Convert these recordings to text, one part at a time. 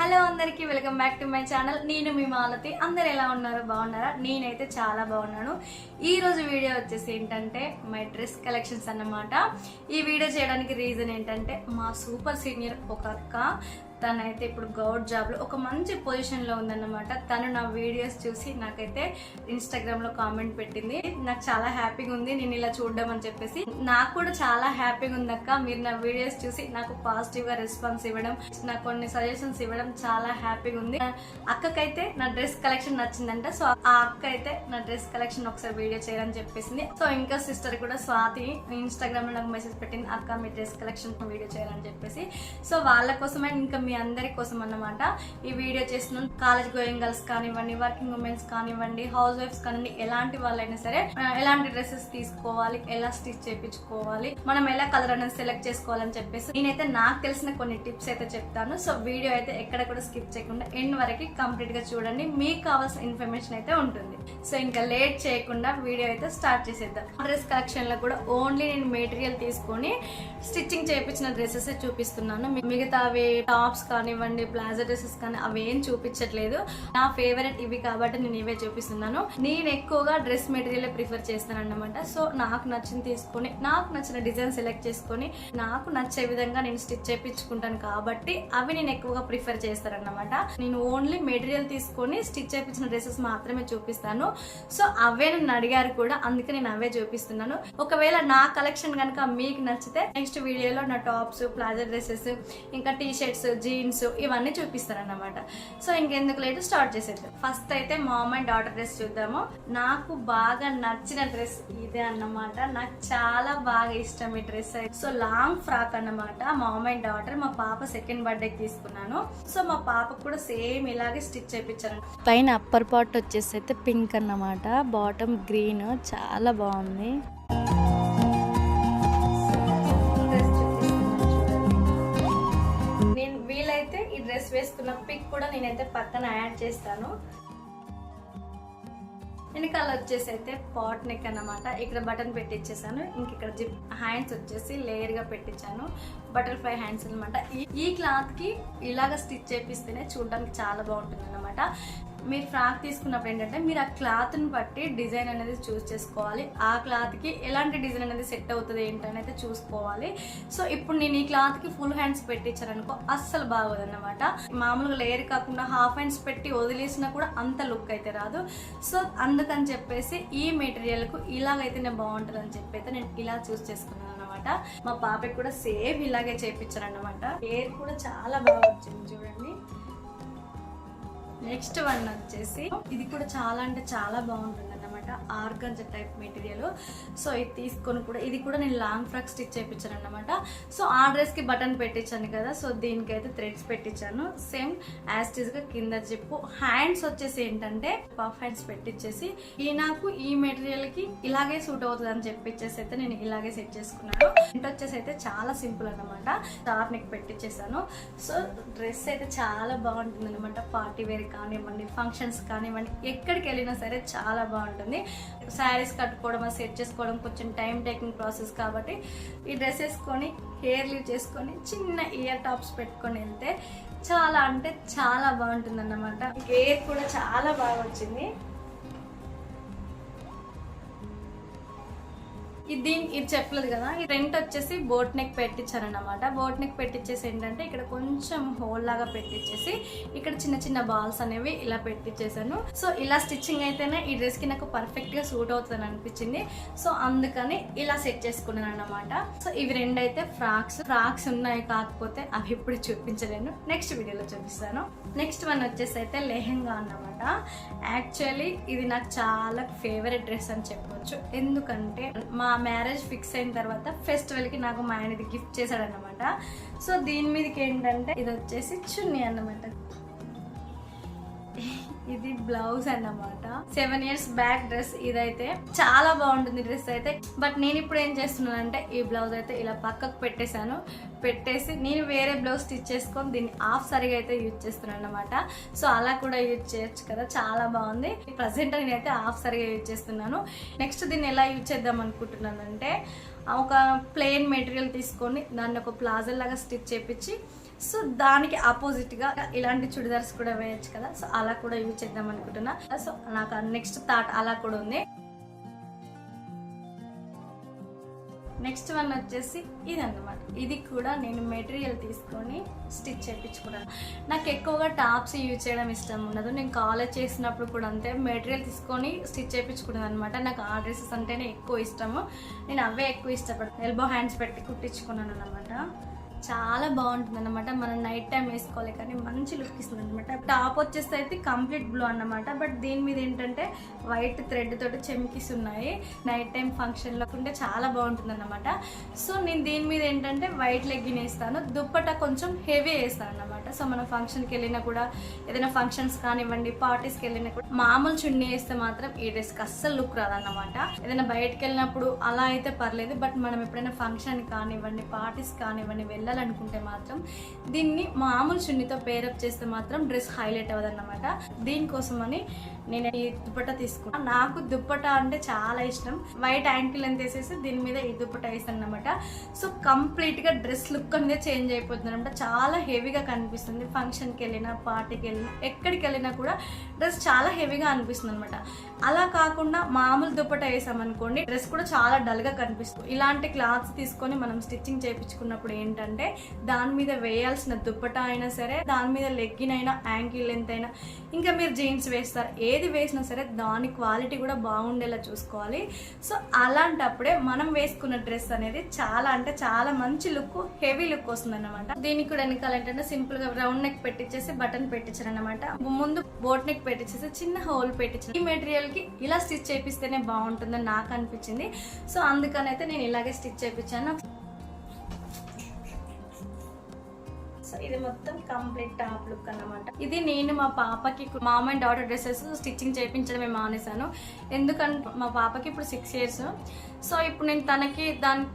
Hello అందరికీ welcome back to my channel. నేను మీ మాలతి. అందరు ఎలా ఉన్నారు? బాగున్నారా? నేనైతే చాలా బాగున్నాను. ఈ రోజు వీడియో వచ్చేసి ఏంటంటే మై డ్రెస్ కలెక్షన్స్ అన్నమాట. ఈ వీడియో చేయడానికి రీజన్ ఏంటంటే మా సూపర్ సీనియర్ ఒక అక్క, తనైతే ఇప్పుడు గవర్నమెంట్ జాబ్లో ఒక మంచి పొజిషన్లో ఉందన్నమాట. తను నా వీడియోస్ చూసి నాకైతే ఇన్స్టాగ్రామ్లో కామెంట్ పెట్టింది. నాకు చాలా హ్యాపీగా ఉంది నేను ఇలా చూడడం అని చెప్పేసి. నాకు కూడా చాలా హ్యాపీగా ఉంది అక్క, మీరు నా వీడియోస్ చూసి నాకు పాజిటివ్గా రెస్పాన్స్ ఇవ్వడం, నాకు కొన్ని సజెషన్స్ ఇవ్వడం చాలా హ్యాపీగా ఉంది. అక్కకైతే నా డ్రెస్ కలెక్షన్ నచ్చిందంట. సో ఆ అక్క అయితే నా డ్రెస్ కలెక్షన్ ఒకసారి వీడియో చేయాలని చెప్పేసింది. సో ఇంకా సిస్టర్ కూడా స్వాతి ఇన్స్టాగ్రామ్లో నాకు మెసేజ్ పెట్టింది, అక్క మీ డ్రెస్ కలెక్షన్ వీడియో చేయాలని చెప్పేసి. సో వాళ్ళ కోసమే ఇంకా మీ అందరి కోసం అన్నమాట ఈ వీడియో చేస్తున్నాను. కాలేజ్ గోయింగ్ గర్ల్స్ కానివ్వండి, వర్కింగ్ ఉమెన్స్ కానివ్వండి, హౌస్ వైఫ్స్ కానివ్వండి, ఎలాంటి వాళ్ళైనా సరే ఎలాంటి డ్రెస్సెస్ తీసుకోవాలి, ఎలా స్టిచ్ చేయించుకోవాలి, మనం ఎలా కలర్ అనేది సెలెక్ట్ చేసుకోవాలని చెప్పేసి నేనైతే నాకు తెలిసిన కొన్ని టిప్స్ అయితే చెప్తాను. సో వీడియో అయితే ఎక్కడ కూడా స్కిప్ చేయకుండా ఎండ్ వరకు కంప్లీట్ గా చూడండి, మీకు కావాల్సిన ఇన్ఫర్మేషన్ అయితే ఉంటుంది. సో ఇంకా లేట్ చేయకుండా వీడియో అయితే స్టార్ట్ చేసేద్దాం. డ్రెస్ కలెక్షన్ లో కూడా ఓన్లీ నేను మెటీరియల్ తీసుకొని స్టిచ్చింగ్ చేయించిన డ్రెస్సెస్ చూపిస్తున్నాను. మిగతావి టాప్స్ కానివ్వండి, ప్లాజో డ్రెస్సెస్ కానీ అవి ఏం చూపించట్లేదు. నా ఫేవరెట్ ఇవి కాబట్టి నేను ఇవే చూపిస్తున్నాను. నేను ఎక్కువగా డ్రెస్ మెటీరియల్ ప్రిఫర్ చేస్తాను అన్నమాట. సో నాకు నచ్చింది తీసుకొని, నాకు నచ్చిన డిజైన్ సెలెక్ట్ చేసుకొని, నాకు నచ్చే విధంగా నేను స్టిచ్ చేయించుకుంటాను కాబట్టి అవి నేను ఎక్కువగా ప్రిఫర్ చేస్తాను అన్నమాట. నేను ఓన్లీ మెటీరియల్ తీసుకొని స్టిచ్ చేయించిన డ్రెస్సెస్ మాత్రమే చూపిస్తాను. సో అవే నన్ను అడిగారు కూడా, అందుకే నేను అవే చూపిస్తున్నాను. ఒకవేళ నా కలెక్షన్ కనుక మీకు నచ్చితే నెక్స్ట్ వీడియోలో నా టాప్స్, ప్లాజో డ్రెస్సెస్, ఇంకా టీ షర్ట్స్, జీన్స్ ఇవన్నీ చూపిస్తాను అన్నమాట. సో ఇంకెందుకు లేట్ స్టార్ట్ చేసేద్దాం. ఫస్ట్ అయితే మామ్ అండ్ డాటర్ డ్రెస్ చూద్దాము. నాకు బాగా నచ్చిన డ్రెస్ ఇదే అన్నమాట. నాకు చాలా బాగా ఇష్టం ఈ డ్రెస్. సో లాంగ్ ఫ్రాక్ అన్నమాట, మామ్ అండ్ డాటర్. మా పాప సెకండ్ బర్త్డేకి తీసుకున్నాను. సో మా పాపకు కూడా సేమ్ ఇలాగే స్టిచ్ చేయించాను. పైన అప్పర్ పార్ట్ వచ్చేసి అయితే పింక్ అన్నమాట, బాటమ్ గ్రీన్, చాలా బాగుంది. నేను వీలైతే ఈ డ్రెస్ వేసుకున్న పిక్ కూడా నేనైతే పక్కన యాడ్ చేస్తాను. వెనకాల వచ్చేసి అయితే పాట్ నెక్ అన్నమాట. ఇక్కడ బటన్ పెట్టించేసాను. ఇంక ఇక్కడ జిప్ హ్యాండ్స్ వచ్చేసి లేయర్ గా పెట్టించాను, బటర్ఫ్లై హ్యాండ్స్ అనమాట. ఈ క్లాత్ కి ఇలాగ స్టిచ్ చేపిస్తేనే చూడడానికి చాలా బాగుంటుంది అన్నమాట. మీరు ఫ్రాక్ తీసుకున్నప్పుడు ఏంటంటే మీరు ఆ క్లాత్ని బట్టి డిజైన్ అనేది చూస్ చేసుకోవాలి. ఆ క్లాత్కి ఎలాంటి డిజైన్ అనేది సెట్ అవుతుంది ఏంటని అయితే చూసుకోవాలి. సో ఇప్పుడు నేను ఈ క్లాత్కి ఫుల్ హ్యాండ్స్ పెట్టించాను అనుకో అస్సలు బాగోదు అన్నమాట. మామూలుగా లేయర్ కాకుండా హాఫ్ హ్యాండ్స్ పెట్టి వదిలేసినా కూడా అంత లుక్ అయితే రాదు. సో అందుకని చెప్పేసి ఈ మెటీరియల్కు ఇలాగైతేనే బాగుంటుంది అని చెప్పి అయితే నేను ఇలా చూస్ చేసుకున్నాను అన్నమాట. మా పాపకి కూడా సేమ్ ఇలాగే చేయించాను అన్నమాట. హెయిర్ కూడా చాలా బాగా వచ్చింది చూడండి. నెక్స్ట్ వన్ వచ్చేసి ఇది కూడా చాలా అంటే చాలా బాగుంటుంది అన్నమాట, ఆర్గంజా టైప్ మెటీరియల్. సో ఇది తీసుకొని కూడా ఇది కూడా నేను లాంగ్ ఫ్రాక్ స్టిచ్ చేయించాను అన్నమాట. సో ఆ డ్రెస్ కి బటన్ పెట్టించాను కదా, సో దీనికైతే థ్రెడ్స్ పెట్టించాను. సేమ్ యాస్టీజ్ గా కింద జిప్పు. హ్యాండ్స్ వచ్చేసి ఏంటంటే పఫ్ హ్యాండ్స్ పెట్టించేసి నాకు ఈ మెటీరియల్ కి ఇలాగే సూట్ అవుతుంది అని చెప్పిచ్చేసి అయితే నేను ఇలాగే సెట్ చేసుకున్నాను. ఫ్రంట్ వచ్చేసి అయితే చాలా సింపుల్ అన్నమాట, టాప్ నెక్ పెట్టించేసాను. సో డ్రెస్ అయితే చాలా బాగుంటుంది అనమాట. పార్టీ వేర్ కానివ్వండి, ఫంక్షన్స్ కానివ్వండి, ఎక్కడికి వెళ్ళినా సరే చాలా బాగుంటుంది. శారీస్ కట్టుకోవడం, సెట్ చేసుకోవడం కొంచెం టైం టేకింగ్ ప్రాసెస్ కాబట్టి ఈ డ్రెస్ వేసుకొని హెయిర్ లీవ్ చేసుకొని చిన్న ఇయర్ టాప్స్ పెట్టుకొని వెళ్తే చాలా అంటే చాలా బాగుంటుంది అన్నమాట. హెయిర్ కూడా చాలా బాగా వచ్చింది. ఇది చెప్పలేదు కదా, ఈ ఫ్రంట్ వచ్చేసి బోట్ నెక్ పెట్టించాను అనమాట. బోట్ నెక్ పెట్టించేసి ఏంటంటే ఇక్కడ కొంచెం హోల్ లాగా పెట్టించేసి ఇక్కడ చిన్న చిన్న బాల్స్ అనేవి ఇలా పెట్టించేసాను. సో ఇలా స్టిచ్చింగ్ అయితేనే ఈ డ్రెస్ కి నాకు పర్ఫెక్ట్ గా సూట్ అవుతుంది అనిపించింది. సో అందుకని ఇలా సెట్ చేసుకున్నాను అన్నమాట. సో ఇవి రెండు అయితే ఫ్రాక్స్ ఉన్నాయి, కాకపోతే అవి ఇప్పుడు చూపించలేను, నెక్స్ట్ వీడియోలో చూపిస్తాను. నెక్స్ట్ వన్ వచ్చేసి అయితే లెహెంగా అన్నమాట. యాక్చువల్లీ ఇది నాకు చాలా ఫేవరెట్ డ్రెస్ అని చెప్పొచ్చు. ఎందుకంటే మా మ్యారేజ్ ఫిక్స్ అయిన తర్వాత ఫెస్టివల్ కి నాకు మా ఆయన ఇది గిఫ్ట్ చేశాడు అన్నమాట. సో దీని మీదకి ఏంటంటే ఇది వచ్చేసి చున్నీ అన్నమాట. ఇది బ్లౌజ్ అన్నమాట. 7 years బ్యాక్ డ్రెస్ ఇదైతే చాలా బాగుంటుంది డ్రెస్ అయితే. బట్ నేను ఇప్పుడు ఏం చేస్తున్నానంటే ఈ బ్లౌజ్ అయితే ఇలా పక్కకు పెట్టేసి నేను వేరే బ్లౌజ్ స్టిచ్ చేసుకొని దీన్ని హాఫ్ సారీగా అయితే యూజ్ చేస్తున్నాను అన్నమాట. సో అలా కూడా యూజ్ చేయొచ్చు కదా, చాలా బాగుంది. ప్రజెంట్ నేనైతే హాఫ్ సారీగా యూజ్ చేస్తున్నాను. నెక్స్ట్ దీన్ని ఎలా యూజ్ చేద్దాం అనుకుంటున్నానంటే ఒక ప్లెయిన్ మెటీరియల్ తీసుకొని దాన్ని ఒక ప్లాజో లాగా స్టిచ్ చేపించి సో దానికి ఆపోజిట్గా ఇలాంటి చుడిదార్స్ కూడా వేయచ్చు కదా, సో అలా కూడా యూజ్ చేద్దాం అనుకుంటున్నా. సో నాకు నెక్స్ట్ థాట్ అలా కూడా ఉంది. నెక్స్ట్ వన్ వచ్చేసి ఇది అన్నమాట. ఇది కూడా నేను మెటీరియల్ తీసుకొని స్టిచ్ చేయించుకున్నాను. నాకు ఎక్కువగా టాప్స్ యూజ్ చేయడం ఇష్టం ఉండదు. నేను కాలేజ్ చేసినప్పుడు కూడా అంతే, మెటీరియల్ తీసుకొని స్టిచ్ చేయించుకున్నాను అనమాట. నాకు ఆ డ్రెస్సెస్ అంటేనే ఎక్కువ ఇష్టము, నేను అవే ఎక్కువ ఇష్టపడతాను. ఎల్బో హ్యాండ్స్ పెట్టి కుట్టించుకున్నాను అనమాట. చాలా బాగుంటుంది అనమాట. మనం నైట్ టైం వేసుకోవాలి కానీ మంచి లుక్ ఇస్తుంది అనమాట. టాప్ వచ్చేసి అయితే కంప్లీట్ బ్లూ అన్నమాట. బట్ దీని మీద ఏంటంటే వైట్ థ్రెడ్ తోటి చెమ్కీస్ ఉన్నాయి. నైట్ టైం ఫంక్షన్లో ఉంటే చాలా బాగుంటుంది అనమాట. సో నేను దీని మీద ఏంటంటే వైట్ లెగ్గిన్ వేస్తాను, దుప్పట్టా కొంచెం హెవీ వేస్తాను అనమాట. సో మనం ఫంక్షన్కి వెళ్ళినా కూడా, ఏదైనా ఫంక్షన్స్ కానివ్వండి, పార్టీస్కి వెళ్ళినా కూడా మామూలు చున్నీ వేస్తే మాత్రం ఈ డ్రెస్కి అస్సలు లుక్ రాదన్నమాట. ఏదైనా బయటకు వెళ్ళినప్పుడు అలా అయితే పర్లేదు, బట్ మనం ఎప్పుడైనా ఫంక్షన్ కానివ్వండి, పార్టీస్ కానివ్వండి అనుకుంటే మాత్రం దీన్ని మామూలు చున్నీతో పేరప్ చేస్తే మాత్రం డ్రెస్ హైలైట్ అవ్వదన్నమాట. దీనికోసమని నేను ఈ దుప్పట్టా తీసుకున్నాను. నాకు దుప్పట్టా అంటే చాలా ఇష్టం. వైట్ యాంకిల్ అని తీసేసి దీని మీద ఈ దుప్పట్టా వేస్తాను అనమాట. సో కంప్లీట్ గా డ్రెస్ లుక్ అనేది చేంజ్ అయిపోతుంది అనమాట. చాలా హెవీగా కనిపిస్తుంది. ఫంక్షన్కి వెళ్ళినా, పార్టీకి వెళ్ళినా, ఎక్కడికి వెళ్ళినా కూడా డ్రెస్ చాలా హెవీగా అనిపిస్తుంది అనమాట. అలా కాకుండా మామూలు దుప్పట్టా వేసామనుకోండి, డ్రెస్ కూడా చాలా డల్ గా కనిపిస్తుంది. ఇలాంటి క్లాత్స్ తీసుకొని మనం స్టిచ్చింగ్ చేయించుకున్నప్పుడు ఏంటంటే దాని మీద వేయాల్సిన దుప్పటా అయినా సరే, దాని మీద లెగ్గిన్ అయినా, యాంకిల్ లెంత్ అయినా, ఇంకా మీరు జీన్స్ వేస్తారు, ఏది వేసినా సరే దాని క్వాలిటీ కూడా బాగుండేలా చూసుకోవాలి. సో అలాంటప్పుడే మనం వేసుకున్న డ్రెస్ అనేది చాలా అంటే చాలా మంచి లుక్, హెవీ లుక్ వస్తుంది అనమాట. దీనికి కూడా వెనకాల ఏంటంటే సింపుల్ గా రౌండ్ నెక్ పెట్టించేసి బటన్ పెట్టించారు అనమాట. ముందు బోట్ నెక్ పెట్టించేసి చిన్న హోల్ పెట్టించారు. ఈ మెటీరియల్ కి ఇలా స్టిచ్ చేపిస్తేనే బాగుంటుందని నాకు అనిపించింది. సో అందుకనైతే నేను ఇలాగే స్టిచ్ చేయించాను. ఇది మొత్తం కంప్లీట్ టాప్ లుక్ అన్నమాట. ఇది నేను మా పాపకి mom and daughter dresses stitching చేయించడమే మానేశాను. ఎందుకంటే మా పాపకి ఇప్పుడు 6 years. సో ఇప్పుడు నేను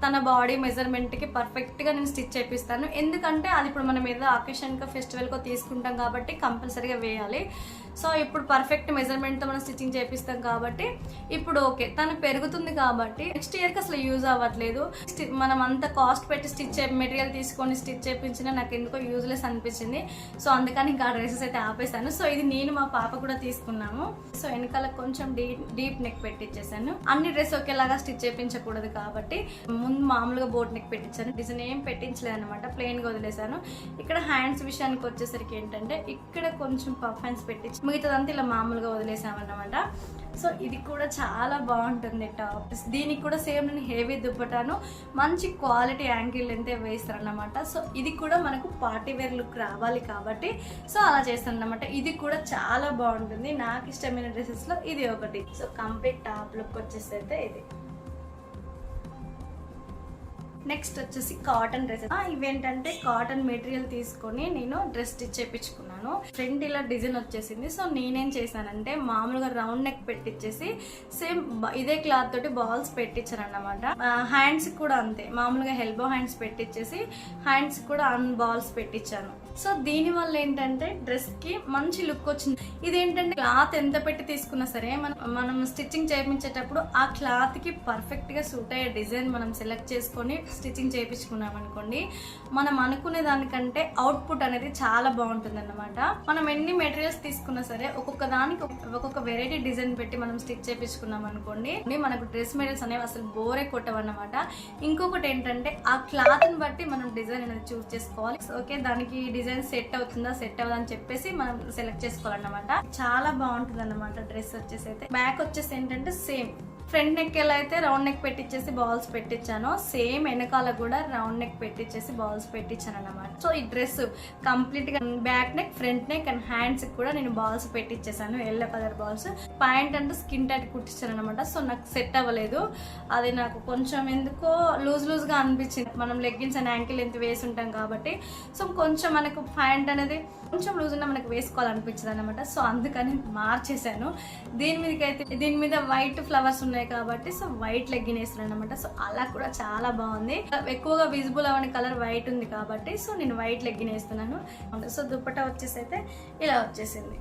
తన బాడీ మెజర్మెంట్ కి పర్ఫెక్ట్ గా నేను స్టిచ్ చేపిస్తాను. ఎందుకంటే అది ఇప్పుడు మనం ఏదో అకేషన్ కో ఫెస్టివల్ కో తీసుకుంటాం కాబట్టి కంపల్సరీగా వేయాలి. సో ఇప్పుడు పర్ఫెక్ట్ మెజర్మెంట్ తో మనం స్టిచ్చింగ్ చేపిస్తాం కాబట్టి ఇప్పుడు ఓకే, తను పెరుగుతుంది కాబట్టి నెక్స్ట్ ఇయర్ కి అసలు యూజ్ అవ్వట్లేదు. మనం అంత కాస్ట్ పెట్టి మెటీరియల్ తీసుకొని స్టిచ్ చేయించినా నాకు ఎందుకో యూజ్లెస్ అనిపించింది. సో అందుకని ఇంకా డ్రెస్సెస్ అయితే ఆపేసాను. సో ఇది నేను మా పాప కూడా తీసుకున్నాము. సో వెనకాల కొంచెం డీప్ నెక్ పెట్టించేసాను. అన్ని డ్రెస్ ఒకేలాగా స్టిచ్ చేయించకూడదు కాబట్టి ముందు మామూలుగా బోట్ నెక్ పెట్టించాను. డిజైన్ ఏం పెట్టించలేదు అనమాట, ప్లెయిన్ గా వదిలేసాను. ఇక్కడ హ్యాండ్స్ విషయానికి వచ్చేసరికి ఏంటంటే ఇక్కడ కొంచెం పఫ్ హ్యాండ్స్ పెట్టించి మిగతాదంతా ఇలా మామూలుగా వదిలేసామన్నమాట. సో ఇది కూడా చాలా బాగుంటుంది టాప్. దీనికి కూడా సేమ్ నేను హెవీ దుప్పటాను మంచి క్వాలిటీ యాంకిల్ లెంత్ వేస్తారన్నమాట. సో ఇది కూడా మనకు పార్టీ వేర్ లుక్ రావాలి కాబట్టి సో అలా చేస్తాను అన్నమాట. ఇది కూడా చాలా బాగుంటుంది. నాకు ఇష్టమైన డ్రెస్సెస్ లో ఇది ఒకటి. సో కంప్లీట్ టాప్ లుక్ వచ్చేసి అయితే ఇది. నెక్స్ట్ వచ్చేసి కాటన్ డ్రెస్సెస్. ఇవేంటంటే కాటన్ మెటీరియల్ తీసుకొని నేను డ్రెస్ స్టిచ్ చేయించుకున్నాను. ఫ్రంట్ ఇలా డిజైన్ వచ్చేసింది. సో నేనేం చేశానంటే మామూలుగా రౌండ్ నెక్ పెట్టించేసి సేమ్ ఇదే క్లాత్ తోటి బాల్స్ పెట్టించాను అన్నమాట. హ్యాండ్స్ కూడా అంతే, మామూలుగా ఎల్బో హ్యాండ్స్ పెట్టించేసి హ్యాండ్స్ కూడా బాల్స్ పెట్టించాను. సో దీని వల్ల ఏంటంటే డ్రెస్ కి మంచి లుక్ వచ్చింది. ఇదేంటంటే క్లాత్ ఎంత పెట్టి తీసుకున్నా సరే మనం స్టిచ్చింగ్ చేయించేటప్పుడు ఆ క్లాత్ కి పర్ఫెక్ట్ గా సూట్ అయ్యే డిజైన్ మనం సెలెక్ట్ చేసుకొని స్టిచ్చింగ్ చేయించుకున్నాం అనుకోండి, మనం అనుకునే దానికంటే అవుట్పుట్ అనేది చాలా బాగుంటుంది అన్నమాట. మనం ఎన్ని మెటీరియల్స్ తీసుకున్నా సరే ఒక్కొక్క దానికి ఒక్కొక్క వెరైటీ డిజైన్ పెట్టి మనం స్టిచ్ చేయించుకున్నాం అనుకోండి, మనకు డ్రెస్ మెటీరియల్స్ అనేవి అసలు బోరే కొట్టవన్నమాట. ఇంకొకటి ఏంటంటే ఆ క్లాత్ ని బట్టి మనం డిజైన్ అనేది చూస్ చేసుకోవాలి. ఓకే, దానికి డిజైన్ సెట్ అవుతుందా సెట్ అవ్వదా అని చెప్పేసి మనం సెలెక్ట్ చేసుకోవాలన్నమాట. చాలా బాగుంటుంది అన్నమాట డ్రెస్ వచ్చేసి అయితే. బ్యాక్ వచ్చేసి ఏంటంటే సేమ్ ఫ్రంట్ నెక్ ఎలా అయితే రౌండ్ నెక్ పెట్టించేసి బాల్స్ పెట్టించానో సేమ్ వెనకాల కూడా రౌండ్ నెక్ పెట్టించేసి బాల్స్ పెట్టించాను అన్నమాట. సో ఈ డ్రెస్ కంప్లీట్ గా back neck, front neck and hands కూడా నేను బాల్స్ పెట్టించేసాను, ఎల్లో కలర్ బాల్స్. ప్యాంట్ అంటే స్కిన్ టైట్ కుట్టించాను అనమాట. సో నాకు సెట్ అవ్వలేదు, అది నాకు కొంచెం ఎందుకో లూజ్ గా అనిపించింది. మనం లెగ్గిన్స్ అండ్ యాంకిల్ లెంత్ వేసి ఉంటాం కాబట్టి సో కొంచెం మనకు ప్యాంట్ అనేది కొంచెం లూజ్ ఉన్నా మనకు వేసుకోవాలనిపించింది అనమాట. సో అందుకని మార్చేసాను. దీని మీద వైట్ ఫ్లవర్స్ ఉన్నాయి కాబట్టి సో వైట్ లెగ్గిన్ వేస్తున్నాను అనమాట. సో అలా కూడా చాలా బాగుంది. ఎక్కువగా విజిబుల్ అవని కలర్ వైట్ ఉంది కాబట్టి సో నేను వైట్ లెగ్గిన్ వేస్తున్నాను. సో దుప్పట్టా వచ్చేసి అయితే ఇలా వచ్చేసింది.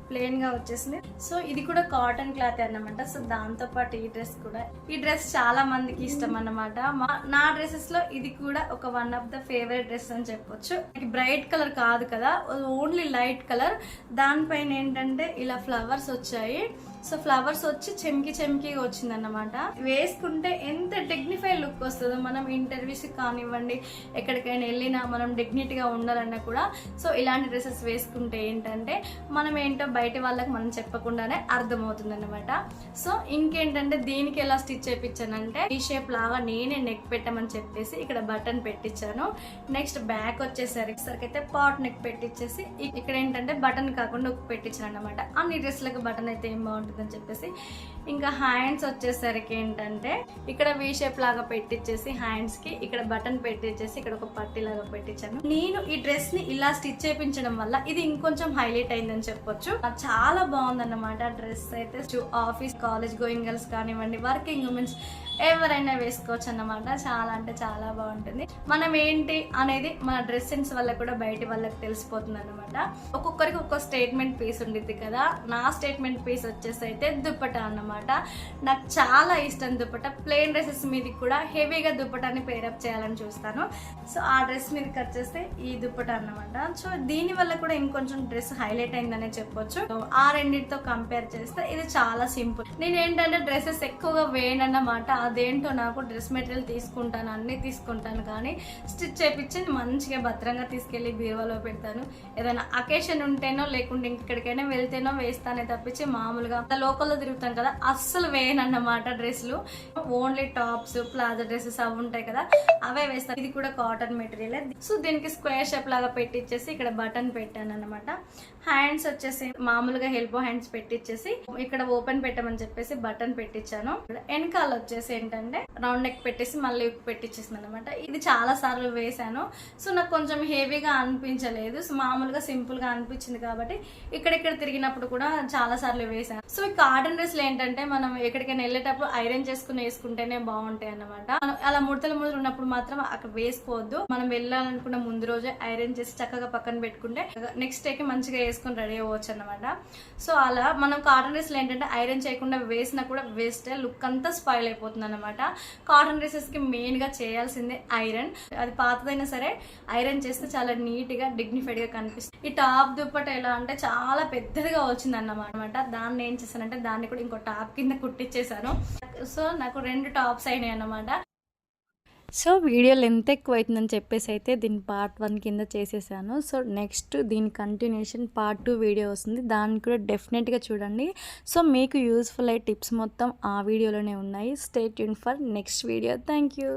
ప్లెయిన్ గా వచ్చేసింది. సో ఇది కూడా కాటన్ క్లాత్ అన్నమాట. సో దాంతో పాటు ఈ డ్రెస్ చాలా మందికి ఇష్టం అన్నమాట. నా డ్రెస్సెస్ లో ఇది కూడా ఒక one of the favourite dress అని చెప్పొచ్చు. బ్రైట్ కలర్ కాదు కదా, ఓన్లీ లైట్ కలర్. దానిపైన ఏంటంటే ఇలా ఫ్లవర్స్ వచ్చాయి. సో ఫ్లవర్స్ వచ్చి చెమ్కి వచ్చింది అన్నమాట. వేసుకుంటే ఎంత డిగ్నిఫై లుక్ వస్తుందో. మనం ఇంటర్వ్యూస్ కానివ్వండి, ఎక్కడికైనా వెళ్ళినా మనం డిగ్నిటీగా ఉండాలన్నా కూడా సో ఇలాంటి డ్రెస్సెస్ వేసుకుంటే ఏంటంటే మనం ఏంటో బయట వాళ్ళకి మనం చెప్పకుండానే అర్థమవుతుంది అన్నమాట. సో ఇంకేంటంటే దీనికి ఎలా స్టిచ్ చేయించానంటే ఈ షేప్ లాగా నేనే నెక్ పెట్టమని చెప్పేసి ఇక్కడ బటన్ పెట్టించాను. నెక్స్ట్ బ్యాక్ వచ్చేసరికి అయితే పాట్ నెక్ పెట్టించేసి ఇక్కడ ఏంటంటే బటన్ కాకుండా ఒక పెట్టించాను అన్నమాట. అన్ని డ్రెస్లకు బటన్ అయితే ఏం బాగుంటుంది అని చెప్పేసి. ఇంకా హ్యాండ్స్ వచ్చేసరికి ఏంటంటే ఇక్కడ వీ షేప్ లాగా పెట్టించేసి హ్యాండ్స్ కి ఇక్కడ బటన్ పెట్టించేసి ఇక్కడ ఒక పట్టీ లాగా పెట్టించాను. నేను ఈ డ్రెస్ ని ఇలా స్టిచ్ చేయించడం వల్ల ఇది ఇంకొంచెం హైలైట్ అయిందని చెప్పొచ్చు. చాలా బాగుందన్నమాట డ్రెస్ అయితే. ఆఫీస్ కాలేజ్ గోయింగ్ గర్ల్స్ కానివ్వండి, వర్కింగ్ ఉమెన్స్ ఎవరైనా వేసుకోవచ్చు అన్నమాట. చాలా అంటే చాలా బాగుంటుంది. మనం ఏంటి అనేది మన డ్రెస్ సెన్స్ వల్ల కూడా బయట వాళ్ళకి తెలిసిపోతుంది అన్నమాట. ఒక్కొక్కరికి ఒక్కొక్క స్టేట్మెంట్ పీస్ ఉండిద్ది కదా. నా స్టేట్మెంట్ పీస్ వచ్చేసి అయితే దుప్పటా అన్నమాట. నాకు చాలా ఇష్టం దుప్పటా. ప్లెయిన్ డ్రెస్సెస్ మీదకి కూడా హెవీగా దుప్పటాన్ని పేరప్ చేయాలని చూస్తాను. సో ఆ డ్రెస్ మీదకి వచ్చేస్తే ఈ దుప్పటా అన్నమాట. సో దీని వల్ల కూడా ఇంకొంచెం డ్రెస్ హైలైట్ అయిందనే చెప్పొచ్చు. ఆ రెండింటితో కంపేర్ చేస్తే ఇది చాలా సింపుల్. నేను ఏంటంటే డ్రెస్సెస్ ఎక్కువగా వేయనన్నమాట. అదేంటో నాకు డ్రెస్ మెటీరియల్ తీసుకుంటాను, అన్ని తీసుకుంటాను, కానీ స్టిచ్ చేయించి మంచిగా భద్రంగా తీసుకెళ్లి బీరువాలో పెడతాను. ఏదైనా అకేషన్ ఉంటేనో లేకుంటే ఇంకెక్కడికైనా వెళ్తేనో వేస్తానే తప్పించి మామూలుగా లోకల్లో తిరుగుతాం కదా అస్సలు వేయనన్నమాట డ్రెస్సులు. ఓన్లీ టాప్స్, ప్లాజో డ్రెస్సెస్ అవి ఉంటాయి కదా అవే వేస్తాను. ఇది కూడా కాటన్ మెటీరియల్. సో దీనికి స్క్వేర్ షేప్ లాగా పెట్టించేసి ఇక్కడ బటన్ పెట్టాను అన్నమాట. హ్యాండ్స్ వచ్చేసి మామూలుగా హెల్బో హ్యాండ్స్ పెట్టించేసి ఇక్కడ ఓపెన్ పెట్టమని చెప్పేసి బటన్ పెట్టించాను. వెనకాల వచ్చేసి ఏంటంటే రౌండ్ నెక్ పెట్టేసి మళ్ళీ పెట్టించేసింది అనమాట. ఇది చాలా సార్లు వేసాను. సో నాకు కొంచెం హెవీగా అనిపించలేదు. సో మామూలుగా సింపుల్ గా అనిపించింది కాబట్టి ఇక్కడిక్కడ తిరిగినప్పుడు కూడా చాలా సార్లు వేసాను. సో ఈ కాటన్ డ్రెస్లు ఏంటంటే మనం ఎక్కడికైనా వెళ్ళేటప్పుడు ఐరన్ చేసుకుని వేసుకుంటేనే బాగుంటాయి అన్నమాట. అలా ముడతలు ఉన్నప్పుడు మాత్రం అక్కడ వేసుకోవద్దు. మనం వెళ్ళాలనుకున్న ముందు రోజే ఐరన్ చేసి చక్కగా పక్కన పెట్టుకుంటే నెక్స్ట్ డే కి మంచిగా వేసుకుని రెడీ అవ్వచ్చు అనమాట. సో అలా మనం కాటన్ డ్రెస్లు ఏంటంటే ఐరన్ చేయకుండా వేసినా కూడా వేస్ట్, లుక్ అంతా స్పాయిల్ అయిపోతుంది అనమాట. కాటన్ డ్రెస్సెస్ కి మెయిన్ గా చేయాల్సిందే ఐరన్. అది పాతదైనా సరే ఐరన్ చేస్తే చాలా నీట్ గా డిగ్నిఫైడ్ గా కనిపిస్తుంది. ఈ టాప్ దుప్పట ఎలా అంటే చాలా పెద్దదిగా వచ్చింది అన్నమాట. దాన్ని ఏం చేశానంటే దాన్ని కూడా ఇంకో టాప్ కింద కుట్టించేసాను. సో నాకు 2 టాప్స్ అయినాయి అన్నమాట. సో వీడియో లెంత్ ఎక్కువ అవుతుందని చెప్పేసి అయితే దీన్ని పార్ట్ 1 కింద చేసేసాను. సో నెక్స్ట్ దీని కంటిన్యూషన్ పార్ట్ 2 వీడియో వస్తుంది. దాన్ని కూడా డెఫినెట్గా చూడండి. సో మీకు యూస్ఫుల్ అయ్యే టిప్స్ మొత్తం ఆ వీడియోలోనే ఉన్నాయి. Stay tune for next video. Thank you.